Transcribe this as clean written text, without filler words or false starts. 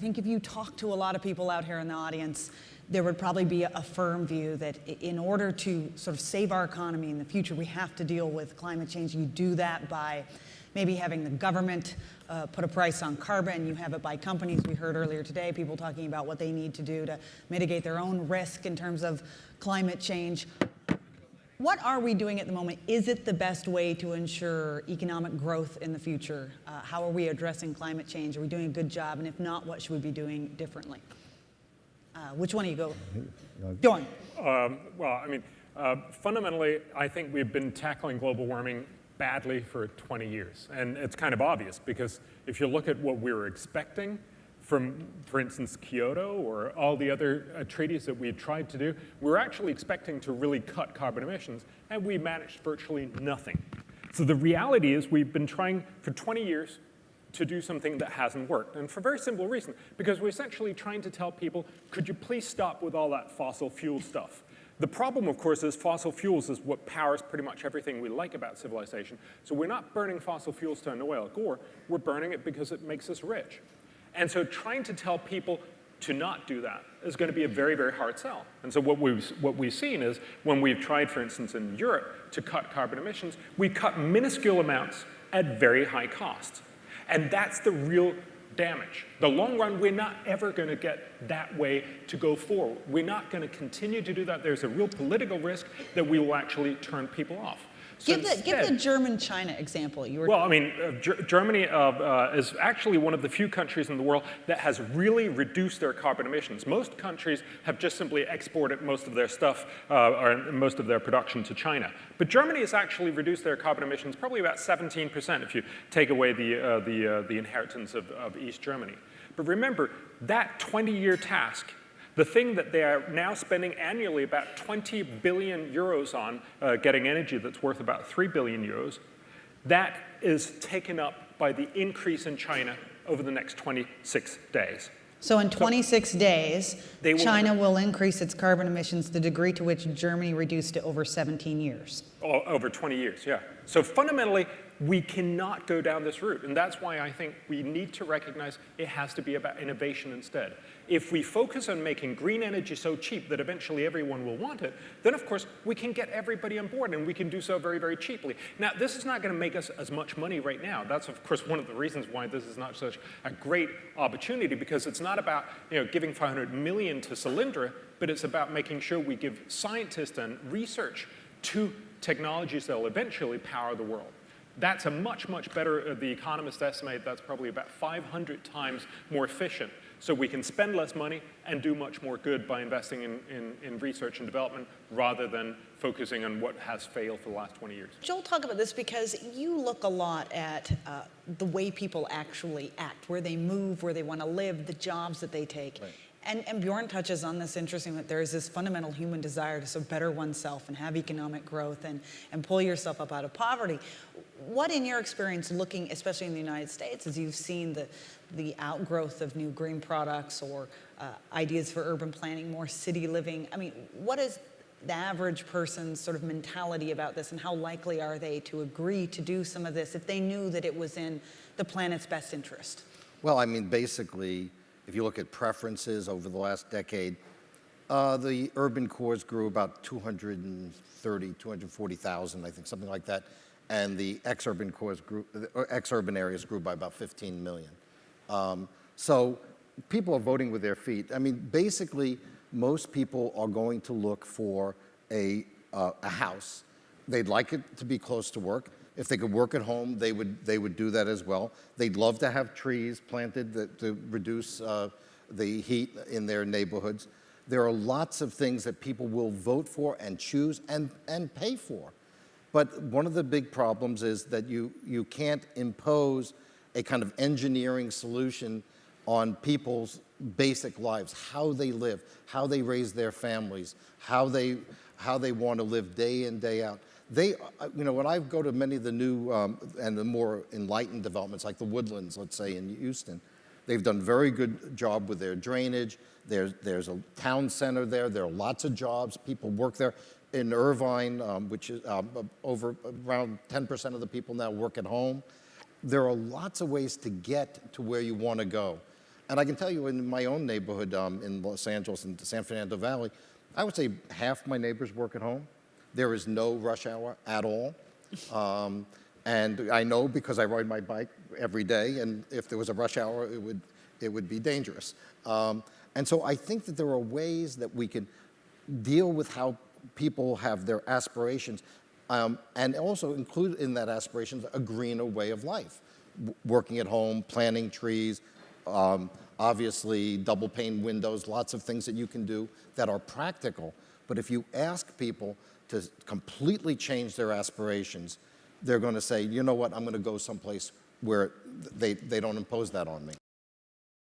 think if you talk to a lot of people out here in the audience, there would probably be a firm view that in order to sort of save our economy in the future, we have to deal with climate change. You do that by maybe having the government put a price on carbon. You have it by companies. We heard earlier today people talking about what they need to do to mitigate their own risk in terms of climate change. What are we doing at the moment? Is it the best way to ensure economic growth in the future? How are we addressing climate change? Are we doing a good job? And if not, what should we be doing differently? Which one of you go? Bjorn. Fundamentally, I think we've been tackling global warming badly for 20 years. And it's kind of obvious, because if you look at what we were expecting from, for instance, Kyoto or all the other treaties that we had tried to do, we were actually expecting to really cut carbon emissions, and we managed virtually nothing. So the reality is we've been trying for 20 years to do something that hasn't worked. And for a very simple reason, because we're essentially trying to tell people, could you please stop with all that fossil fuel stuff? The problem, of course, is fossil fuels is what powers pretty much everything we like about civilization. So we're not burning fossil fuels to annoy Al Gore, we're burning it because it makes us rich. And so trying to tell people to not do that is going to be a very, very hard sell. And so what we've seen is when we've tried, for instance, in Europe to cut carbon emissions, we cut minuscule amounts at very high costs. And that's the real damage. The long run, we're not ever going to get that way to go forward. We're not going to continue to do that. There's a real political risk that we will actually turn people off. So give the German-China example. Germany is actually one of the few countries in the world that has really reduced their carbon emissions. Most countries have just simply exported most of their stuff or most of their production to China. But Germany has actually reduced their carbon emissions probably about 17% if you take away the inheritance of East Germany. But remember, that 20-year task, the thing that they are now spending annually about 20 billion euros on, getting energy that's worth about 3 billion euros, that is taken up by the increase in China over the next 26 days. So in 26 days, China will increase its carbon emissions the degree to which Germany reduced it over 17 years. Over 20 years, yeah. So fundamentally, we cannot go down this route. And that's why I think we need to recognize it has to be about innovation instead. If we focus on making green energy so cheap that eventually everyone will want it, then of course we can get everybody on board, and we can do so very, very cheaply. Now, this is not going to make us as much money right now. That's of course one of the reasons why this is not such a great opportunity, because it's not about giving 500 million to Solyndra, but it's about making sure we give scientists and research to technologies that will eventually power the world. That's a much, much better, the economists estimate that's probably about 500 times more efficient. So we can spend less money and do much more good by investing in research and development rather than focusing on what has failed for the last 20 years. Joel, talk about this, because you look a lot at the way people actually act, where they move, where they want to live, the jobs that they take. Right. And Bjorn touches on this interesting, that there is this fundamental human desire to sort of better oneself and have economic growth and pull yourself up out of poverty. What, in your experience, looking, especially in the United States, as you've seen the outgrowth of new green products or ideas for urban planning, more city living, I mean, what is the average person's sort of mentality about this, and how likely are they to agree to do some of this if they knew that it was in the planet's best interest? Well, I mean, basically, if you look at preferences over the last decade, the urban cores grew about 240,000, I think, something like that. And the ex-urban areas grew by about 15 million. So people are voting with their feet. I mean, basically, most people are going to look for a house. They'd like it to be close to work. If they could work at home, they would do that as well. They'd love to have trees planted to reduce the heat in their neighborhoods. There are lots of things that people will vote for and choose and pay for. But one of the big problems is that you can't impose a kind of engineering solution on people's basic lives, how they live, how they raise their families, how they want to live day in, day out. When I go to many of the new and the more enlightened developments, like the Woodlands, let's say, in Houston, they've done a very good job with their drainage. There's a town center there. There are lots of jobs. People work there. In Irvine, which is over around 10% of the people now work at home. There are lots of ways to get to where you want to go. And I can tell you in my own neighborhood in Los Angeles and San Fernando Valley, I would say half my neighbors work at home. There is no rush hour at all. And I know because I ride my bike every day, and if there was a rush hour, it would be dangerous. And so I think that there are ways that we can deal with how people have their aspirations, and also include in that aspirations a greener way of life. Working at home, planting trees, obviously double pane windows, lots of things that you can do that are practical. But if you ask people to completely change their aspirations, they're going to say, you know what, I'm going to go someplace where they don't impose that on me.